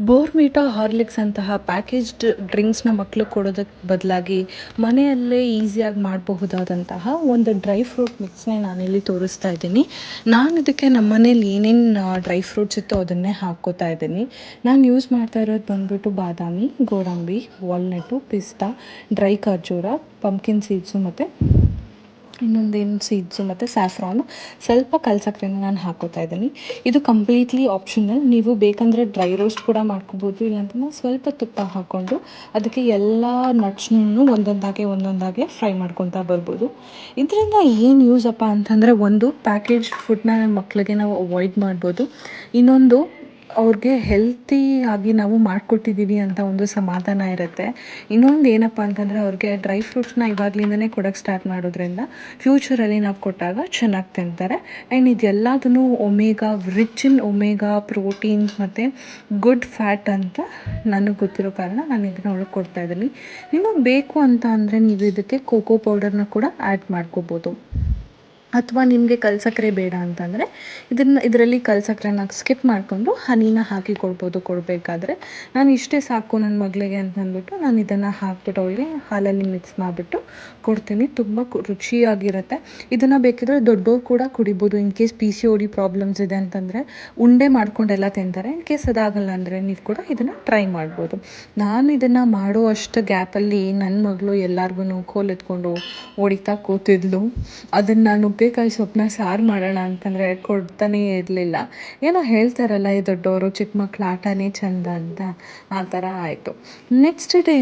Bournvita, Horlicks ಅಂತಹ packaged ಡ್ರಿಂಕ್ಸ್‌ನ ಮಕ್ಳಿಗೆ ಕೊಡೋದಕ್ಕೆ ಬದಲಾಗಿ ಮನೆಯಲ್ಲೇ ಈಸಿಯಾಗಿ ಮಾಡಬಹುದಾದಂತಹ ಒಂದು ಡ್ರೈ ಫ್ರೂಟ್ ಮಿಕ್ಸ್‌ನೇ ನಾನಿಲ್ಲಿ ತೋರಿಸ್ತಾ ಇದ್ದೀನಿ. ನಾನು ಇದಕ್ಕೆ ನಮ್ಮ ಮನೇಲಿ ಏನೇನು ಡ್ರೈ ಫ್ರೂಟ್ಸ್ ಇತ್ತೋ ಅದನ್ನೇ ಹಾಕ್ಕೋತಾ ಇದ್ದೀನಿ. ನಾನು ಯೂಸ್ ಮಾಡ್ತಾ ಇರೋದು ಬಂದ್ಬಿಟ್ಟು ಬಾದಾಮಿ, ಗೋಡಂಬಿ, ವಾಲ್ನಟ್ಟು, ಪಿಸ್ತಾ, ಡ್ರೈ ಖರ್ಜೂರ, ಪಂಪ್ಕಿನ್ ಸೀಡ್ಸು ಮತ್ತು ಇನ್ನೊಂದೇನು ಸೀಡ್ಸು ಮತ್ತು ಸ್ಯಾಫ್ರಾನು, ಸ್ವಲ್ಪ ಕಲ್ಸಕ್ರೆನ ನಾನು ಹಾಕ್ಕೋತಾ ಇದ್ದೀನಿ. ಇದು ಕಂಪ್ಲೀಟ್ಲಿ ಆಪ್ಷನಲ್. ನೀವು ಬೇಕಂದರೆ ಡ್ರೈ ರೋಸ್ಟ್ ಕೂಡ ಮಾಡ್ಕೋಬೋದು, ಇಲ್ಲಾಂತಂದ್ರೆ ಸ್ವಲ್ಪ ತುಪ್ಪ ಹಾಕ್ಕೊಂಡು ಅದಕ್ಕೆ ಎಲ್ಲ ನಟ್ಸ್ನೂ ಒಂದೊಂದಾಗೆ ಫ್ರೈ ಮಾಡ್ಕೊತಾ ಬರ್ಬೋದು. ಇದರಿಂದ ಏನು ಯೂಸಪ್ಪ ಅಂತಂದರೆ, ಒಂದು ಪ್ಯಾಕೇಜ್ ಫುಡ್ನ ಮಕ್ಕಳಿಗೆ ನಾವು ಅವಾಯ್ಡ್ ಮಾಡ್ಬೋದು. ಇನ್ನೊಂದು ಅವ್ರಿಗೆ ಹೆಲ್ತಿಯಾಗಿ ನಾವು ಮಾಡಿಕೊಟ್ಟಿದ್ದೀವಿ ಅಂತ ಒಂದು ಸಮಾಧಾನ ಇರುತ್ತೆ. ಇನ್ನೊಂದು ಏನಪ್ಪ ಅಂತಂದರೆ, ಅವ್ರಿಗೆ ಡ್ರೈ ಫ್ರೂಟ್ಸ್ನ ಇವಾಗಲಿಂದನೇ ಕೊಡೋಕ್ಕೆ ಸ್ಟಾರ್ಟ್ ಮಾಡೋದ್ರಿಂದ ಫ್ಯೂಚರಲ್ಲಿ ನಾವು ಕೊಟ್ಟಾಗ ಚೆನ್ನಾಗಿ ತಿಂತಾರೆ. ಆ್ಯಂಡ್ ಇದೆಲ್ಲದೂ ರಿಚ್ ಇನ್ ಒಮೇಗಾ ಪ್ರೋಟೀನ್ಸ್ ಮತ್ತು ಗುಡ್ ಫ್ಯಾಟ್ ಅಂತ ನನಗೆ ಗೊತ್ತಿರೋ ಕಾರಣ ನಾನು ಇದನ್ನ ಅವ್ಳಿಗೆ ಕೊಡ್ತಾಯಿದ್ದೀನಿ. ನಿಮಗೆ ಬೇಕು ಅಂತ ಅಂದರೆ ನೀವು ಇದಕ್ಕೆ ಕೋಕೋ ಪೌಡರ್ನ ಕೂಡ ಆ್ಯಡ್ ಮಾಡ್ಕೋಬೋದು. ಅಥವಾ ನಿಮಗೆ ಕಲ್ಸಕ್ಕರೆ ಬೇಡ ಅಂತಂದರೆ ಇದರಲ್ಲಿ ಕಲ್ಸಕ್ಕರೆನ ಸ್ಕಿಪ್ ಮಾಡಿಕೊಂಡು ಹನಿನ ಹಾಕಿ ಕೊಡಬೇಕಾದ್ರೆ. ನಾನು ಇಷ್ಟೇ ಸಾಕು ನನ್ನ ಮಗಳಿಗೆ ಅಂತಂದ್ಬಿಟ್ಟು ನಾನು ಇದನ್ನು ಹಾಕ್ಬಿಟ್ಟು ಅವಳಿಗೆ ಹಾಲಲ್ಲಿ ಮಿಕ್ಸ್ ಮಾಡಿಬಿಟ್ಟು ಕೊಡ್ತೀನಿ. ತುಂಬ ರುಚಿಯಾಗಿರುತ್ತೆ. ಇದನ್ನು ಬೇಕಿದ್ರೆ ದೊಡ್ಡೋರು ಕೂಡ ಕುಡಿಬೋದು. ಇನ್ ಕೇಸ್ PCOD ಪ್ರಾಬ್ಲಮ್ಸ್ ಇದೆ ಅಂತಂದರೆ ಉಂಡೆ ಮಾಡ್ಕೊಂಡೆಲ್ಲ ತಿಂತಾರೆ. ಇನ್ ಕೇಸ್ ಅದಾಗಲ್ಲ ಅಂದರೆ ನೀವು ಕೂಡ ಇದನ್ನು ಟ್ರೈ ಮಾಡ್ಬೋದು. ನಾನು ಇದನ್ನು ಮಾಡೋ ಅಷ್ಟು ಗ್ಯಾಪಲ್ಲಿ ನನ್ನ ಮಗಳು ಎಲ್ಲರಿಗೂ ಕೋಲ್ ಎತ್ಕೊಂಡು ಹೊಡಿತಾ ಕೂತಿದ್ಲು. ಅದನ್ನು ನಾನು ನುಗ್ಗೆಕಾಯಿ ಸೊಪ್ಪನ್ನ ಸಾರು ಮಾಡೋಣ ಅಂತಂದರೆ ಕೊಡ್ತಾನೇ ಇರಲಿಲ್ಲ. ಏನೋ ಹೇಳ್ತಾರಲ್ಲ, ಈ ದೊಡ್ಡವರು ಚಿಕ್ಕ ಮಕ್ಳು ಆಟನೇ ಚೆಂದ ಅಂತ, ಆ ಥರ ಆಯಿತು. ನೆಕ್ಸ್ಟ್ ಡೇ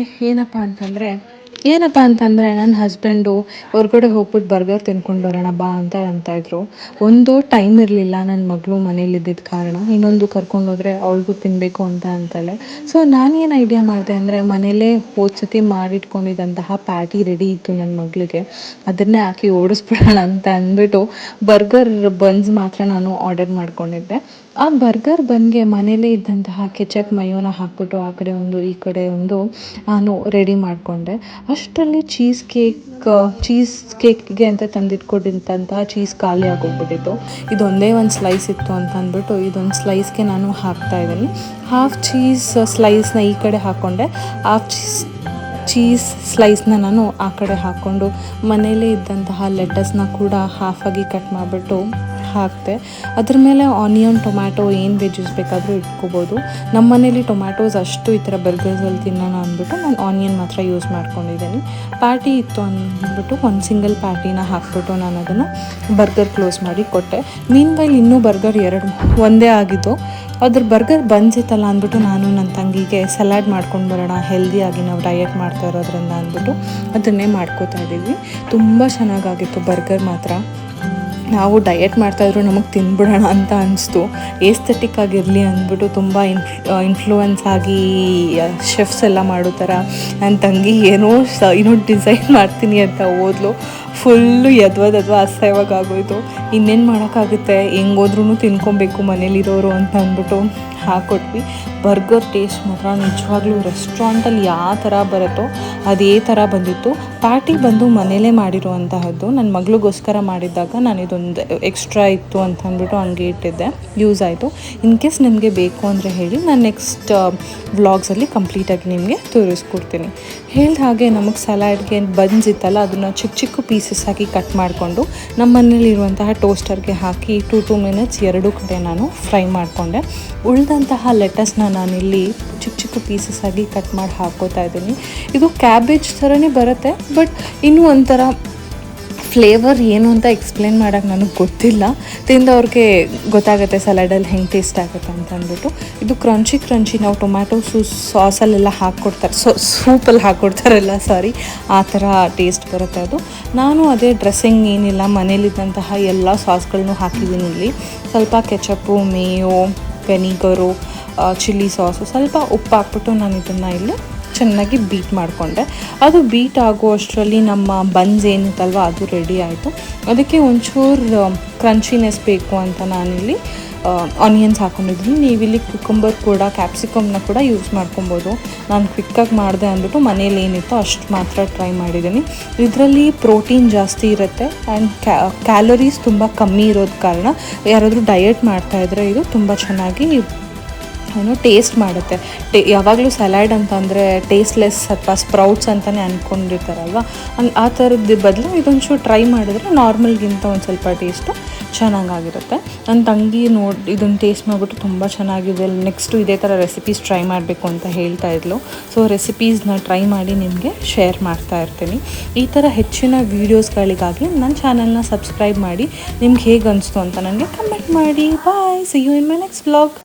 ಏನಪ್ಪ ಅಂತಂದರೆ ನನ್ನ ಹಸ್ಬೆಂಡು ಹೊರಗಡೆ ಹೋಗ್ಬಿಟ್ಟು ಬರ್ಗರ್ ತಿನ್ಕೊಂಡು ಬರೋಣ ಬಾ ಅಂತಾಯಿದ್ರು. ಒಂದು ಟೈಮ್ ಇರಲಿಲ್ಲ ನನ್ನ ಮಗಳು ಮನೇಲಿದ್ದಿದ್ದ ಕಾರಣ. ಇನ್ನೊಂದು ಕರ್ಕೊಂಡೋದ್ರೆ ಅವಳಿಗೂ ತಿನ್ನಬೇಕು ಅಂತಾಳೆ. ಸೊ ನಾನೇನು ಐಡಿಯಾ ಮಾಡಿದೆ ಅಂದರೆ, ಮನೇಲೇ ಹೋದ ಸತಿ ಮಾಡಿಟ್ಕೊಂಡಿದ್ದಂತಹ ಪ್ಯಾಟಿ ರೆಡಿ ಇತ್ತು ನನ್ನ ಮಗಳಿಗೆ, ಅದನ್ನೇ ಹಾಕಿ ಓಡಿಸ್ಬಿಡೋಣ ಅಂತ ಅಂದ್ಬಿಟ್ಟು ಬರ್ಗರ್ ಬನ್ಸ್ ಮಾತ್ರ ನಾನು ಆರ್ಡರ್ ಮಾಡ್ಕೊಂಡಿದ್ದೆ. ಆ ಬರ್ಗರ್ ಬನ್ಗೆ ಮನೇಲೇ ಇದ್ದಂತಹ ಕೆಚಪ್ ಮಯೋನ ಹಾಕ್ಬಿಟ್ಟು ಆ ಕಡೆ ಒಂದು ಈ ಕಡೆ ಒಂದು ನಾನು ರೆಡಿ ಮಾಡಿಕೊಂಡೆ. ಅಷ್ಟರಲ್ಲಿ ಚೀಸ್ ಕೇಕ್ಗೆ ಅಂತ ತಂದಿಟ್ಕೊಂಡಿದ್ದಂತಹ ಚೀಸ್ ಖಾಲಿ ಆಗೋಗ್ಬಿಟ್ಟಿತ್ತು. ಇದೊಂದೇ ಒಂದು ಸ್ಲೈಸ್ ಇತ್ತು ಅಂತ ಅಂದ್ಬಿಟ್ಟು ಇದೊಂದು ಸ್ಲೈಸ್ಗೆ ನಾನು ಹಾಕ್ತಾಯಿದ್ದೀನಿ. ಹಾಫ್ ಚೀಸ್ ಸ್ಲೈಸ್ನ ಈ ಕಡೆ ಹಾಕ್ಕೊಂಡೆ, ಹಾಫ್ ಚೀಸ್ ಸ್ಲೈಸ್ನ ನಾನು ಆ ಕಡೆ ಹಾಕ್ಕೊಂಡು ಮನೇಲೇ ಇದ್ದಂತಹ ಲೆಟಸ್ನ ಕೂಡ ಹಾಫಾಗಿ ಕಟ್ ಮಾಡಿಬಿಟ್ಟು ಹಾಕಿದೆ. ಅದ್ರ ಮೇಲೆ ಆನಿಯನ್, ಟೊಮ್ಯಾಟೊ ಏನು ವೆಜ್ಜಸ್ ಬೇಕಾದರೂ ಇಟ್ಕೋಬೋದು. ನಮ್ಮ ಮನೇಲಿ ಟೊಮ್ಯಾಟೋಸ್ ಅಷ್ಟು ಈ ಥರ ಬರ್ಗರ್ಸಲ್ಲಿ ತಿನ್ನೋಣ ಅಂದ್ಬಿಟ್ಟು ನಾನು ಆನಿಯನ್ ಮಾತ್ರ ಯೂಸ್ ಮಾಡ್ಕೊಂಡಿದ್ದೀನಿ. ಪ್ಯಾಟಿ ಇತ್ತು ಅಂದ್ಬಿಟ್ಟು ಒಂದು ಸಿಂಗಲ್ ಪ್ಯಾಟಿನ ಹಾಕ್ಬಿಟ್ಟು ನಾನು ಅದನ್ನು ಬರ್ಗರ್ ಕ್ಲೋಸ್ ಮಾಡಿ ಕೊಟ್ಟೆ. ಮೀನ್ವೈಲ್ ಇನ್ನೂ ಬರ್ಗರ್ ಒಂದೇ ಆಗಿದ್ದು. ಅದ್ರ ಬರ್ಗರ್ ಬಂದಿತ್ತಲ್ಲ ಅಂದ್ಬಿಟ್ಟು ನಾನು ನನ್ನ ತಂಗಿಗೆ ಸಲಾಡ್ ಮಾಡ್ಕೊಂಡು ಬರೋಣ, ಹೆಲ್ದಿಯಾಗಿ ನಾವು ಡಯಟ್ ಮಾಡ್ತಾ ಇರೋದ್ರಿಂದ ಅಂದ್ಬಿಟ್ಟು ಅದನ್ನೇ ಮಾಡ್ಕೋತಾ ಇದ್ದೀವಿ. ತುಂಬ ಚೆನ್ನಾಗಾಗಿತ್ತು ಬರ್ಗರ್ ಮಾತ್ರ. ನಾವು ಡಯಟ್ ಮಾಡ್ತಾಯಿದ್ರು ನಮಗೆ ತಿಂದ್ಬಿಡೋಣ ಅಂತ ಅನಿಸ್ತು. ಏಸ್ಥೆಟಿಕ್ ಆಗಿರಲಿ ಅಂದ್ಬಿಟ್ಟು ತುಂಬ ಇನ್ಫ್ಲೂಯೆನ್ಸ್ ಆಗಿ ಶೆಫ್ಸ್ ಎಲ್ಲ ಮಾಡೋ ಥರ ನನ್ನ ತಂಗಿ ಏನೋ ಡಿಸೈನ್ ಮಾಡ್ತೀನಿ ಅಂತ ಓದ್ಲು. ಫುಲ್ಲು ಅಸಹ್ಯವಾಗಿ ಆಗೋಯ್ತು. ಇನ್ನೇನು ಮಾಡೋಕ್ಕಾಗುತ್ತೆ, ಹೆಂಗೋದ್ರೂ ತಿನ್ಕೊಬೇಕು ಮನೇಲಿರೋರು ಅಂತ ಅಂದ್ಬಿಟ್ಟು ಹಾಕ್ಕೊಟ್ವಿ. ಬರ್ಗರ್ ಟೇಸ್ಟ್ ಮಾತ್ರ ನಿಜವಾಗ್ಲೂ ರೆಸ್ಟೋರೆಂಟಲ್ಲಿ ಯಾವ ಥರ ಬರುತ್ತೋ ಅದೇ ಥರ ಬಂದಿತ್ತು. ಪ್ಯಾಟಿ ಬಂದು ಮನೇಲೇ ಮಾಡಿರುವಂತಹದ್ದು. ನನ್ನ ಮಗಳಿಗೋಸ್ಕರ ಮಾಡಿದ್ದಾಗ ನಾನು ಇದೊಂದು ಎಕ್ಸ್ಟ್ರಾ ಇತ್ತು ಅಂತ ಅಂದ್ಬಿಟ್ಟು ಹಂಗೆ ಇಟ್ಟಿದ್ದೆ, ಯೂಸ್ ಆಯಿತು. ಇನ್ ಕೇಸ್ ನಿಮಗೆ ಬೇಕು ಅಂದರೆ ಹೇಳಿ, ನಾನು ನೆಕ್ಸ್ಟ್ ವ್ಲಾಗ್ಸಲ್ಲಿ ಕಂಪ್ಲೀಟಾಗಿ ನಿಮಗೆ ತೋರಿಸ್ಕೊಡ್ತೀನಿ. ಹೇಳಿದ ಹಾಗೆ ನಮಗೆ ಸಲಾಡ್ಗೆ ಬನ್ಸ್ ಇತ್ತಲ್ಲ, ಅದನ್ನು ಚಿಕ್ಕ ಚಿಕ್ಕ ಪೀಸಸ್ ಆಗಿ ಕಟ್ ಮಾಡಿಕೊಂಡು ನಮ್ಮ ಮನೇಲಿರುವಂತಹ ಟೋಸ್ಟರ್ಗೆ ಹಾಕಿ 2 ಮಿನಿಟ್ಸ್ ಎರಡೂ ಕಡೆ ನಾನು ಫ್ರೈ ಮಾಡಿಕೊಂಡೆ. ಉಳಿದಂತಹ ಲೆಟಸ್ನ ನಾನಿಲ್ಲಿ ಚಿಕ್ಕ ಚಿಕ್ಕ ಪೀಸಸ್ ಆಗಿ ಕಟ್ ಮಾಡಿ ಹಾಕ್ಕೋತಾ ಇದ್ದೀನಿ. ಇದು ಕ್ಯಾಬೇಜ್ ಥರನೇ ಬರುತ್ತೆ, ಬಟ್ ಇನ್ನೂ ಒಂಥರ ಫ್ಲೇವರ್ ಏನು ಅಂತ ಎಕ್ಸ್ಪ್ಲೇನ್ ಮಾಡೋಕ್ಕೆ ನನಗೆ ಗೊತ್ತಿಲ್ಲ. ತಿಂದವ್ರಿಗೆ ಗೊತ್ತಾಗುತ್ತೆ ಸಲಾಡಲ್ಲಿ ಹೆಂಗೆ ಟೇಸ್ಟ್ ಆಗುತ್ತೆ ಅಂತ ಅಂದ್ಬಿಟ್ಟು. ಇದು ಕ್ರಂಚಿ ನಾವು ಟೊಮ್ಯಾಟೊ ಸಾಸಲ್ಲೆಲ್ಲ ಹಾಕ್ಕೊಡ್ತಾರೆ, ಸೂಪಲ್ಲಿ ಹಾಕ್ಕೊಡ್ತಾರಲ್ಲ, ಆ ಥರ ಟೇಸ್ಟ್ ಬರುತ್ತೆ ಅದು. ನಾನು ಅದೇ ಡ್ರೆಸ್ಸಿಂಗ್ ಏನಿಲ್ಲ, ಮನೇಲಿದ್ದಂತಹ ಎಲ್ಲ ಸಾಸ್ಗಳನ್ನೂ ಹಾಕಿದ್ದೀನಿ. ಇಲ್ಲಿ ಸ್ವಲ್ಪ ketchup, Mayo, vinegar, chilli sauce, ಸ್ವಲ್ಪ ಉಪ್ಪು ಹಾಕ್ಬಿಟ್ಟು ನಾನು ಇದನ್ನು ಇಲ್ಲಿ ಚೆನ್ನಾಗಿ ಬೀಟ್ ಮಾಡಿಕೊಂಡೆ. ಅದು ಬೀಟ್ ಆಗೋ ಅಷ್ಟರಲ್ಲಿ ನಮ್ಮ ಬನ್ಸ್ ಏನಿತ್ತಲ್ವ ಅದು ರೆಡಿ ಆಯಿತು. ಅದಕ್ಕೆ ಒಂಚೂರು ಕ್ರಂಚಿನೆಸ್ ಬೇಕು ಅಂತ ನಾನಿಲ್ಲಿ ಆನಿಯನ್ಸ್ ಹಾಕ್ಕೊಂಡಿದ್ದೀನಿ. ನೀವಿಲ್ಲಿ ಕುಕುಂಬರ್ ಕೂಡ, ಕ್ಯಾಪ್ಸಿಕಮ್ನ ಕೂಡ ಯೂಸ್ ಮಾಡ್ಕೊಬೋದು. ನಾನು ಕ್ವಿಕ್ಕಾಗಿ ಮಾಡಿದೆ ಅಂದ್ಬಿಟ್ಟು ಮನೇಲಿ ಏನಿತ್ತು ಅಷ್ಟು ಮಾತ್ರ ಟ್ರೈ ಮಾಡಿದ್ದೀನಿ. ಇದರಲ್ಲಿ ಪ್ರೋಟೀನ್ ಜಾಸ್ತಿ ಇರುತ್ತೆ ಆ್ಯಂಡ್ ಕ್ಯಾಲರೀಸ್ ತುಂಬ ಕಮ್ಮಿ ಇರೋದ ಕಾರಣ ಯಾರಾದರೂ ಡಯಟ್ ಮಾಡ್ತಾಯಿದ್ರೆ ಇದು ತುಂಬ ಚೆನ್ನಾಗಿ ಏನೋ ಟೇಸ್ಟ್ ಮಾಡುತ್ತೆ. ಯಾವಾಗಲೂ ಸಲಾಡ್ ಅಂತಂದರೆ ಟೇಸ್ಟ್ಲೆಸ್ ಅಥವಾ ಸ್ಪ್ರೌಟ್ಸ್ ಅಂತಲೇ ಅಂದ್ಕೊಂಡಿರ್ತಾರಲ್ವ, ಆ ಥರದ್ದು ಬದಲು ಇದೊಂಚೂರು ಟ್ರೈ ಮಾಡಿದ್ರೆ ನಾರ್ಮಲ್ಗಿಂತ ಒಂದು ಸ್ವಲ್ಪ ಟೇಸ್ಟು ಚೆನ್ನಾಗಾಗಿರುತ್ತೆ. ನನ್ನ ತಂಗಿ ಇದನ್ನು ಟೇಸ್ಟ್ ಮಾಡಿಬಿಟ್ಟು ತುಂಬ ಚೆನ್ನಾಗಿದೆ, ನೆಕ್ಸ್ಟು ಇದೇ ಥರ ರೆಸಿಪೀಸ್ ಟ್ರೈ ಮಾಡಬೇಕು ಅಂತ ಹೇಳ್ತಾ ಇದ್ಲು. ಸೊ ರೆಸಿಪೀಸ್ನ ಟ್ರೈ ಮಾಡಿ ನಿಮಗೆ ಶೇರ್ ಮಾಡ್ತಾ ಇರ್ತೀನಿ. ಈ ಥರ ಹೆಚ್ಚಿನ ವೀಡಿಯೋಸ್ಗಳಿಗಾಗಿ ನನ್ನ ಚಾನಲ್ನ ಸಬ್ಸ್ಕ್ರೈಬ್ ಮಾಡಿ. ನಿಮ್ಗೆ ಹೇಗೆ ಅನಿಸ್ತು ಅಂತ ನನಗೆ ಕಮೆಂಟ್ ಮಾಡಿ. Bye, see you in my next vlog.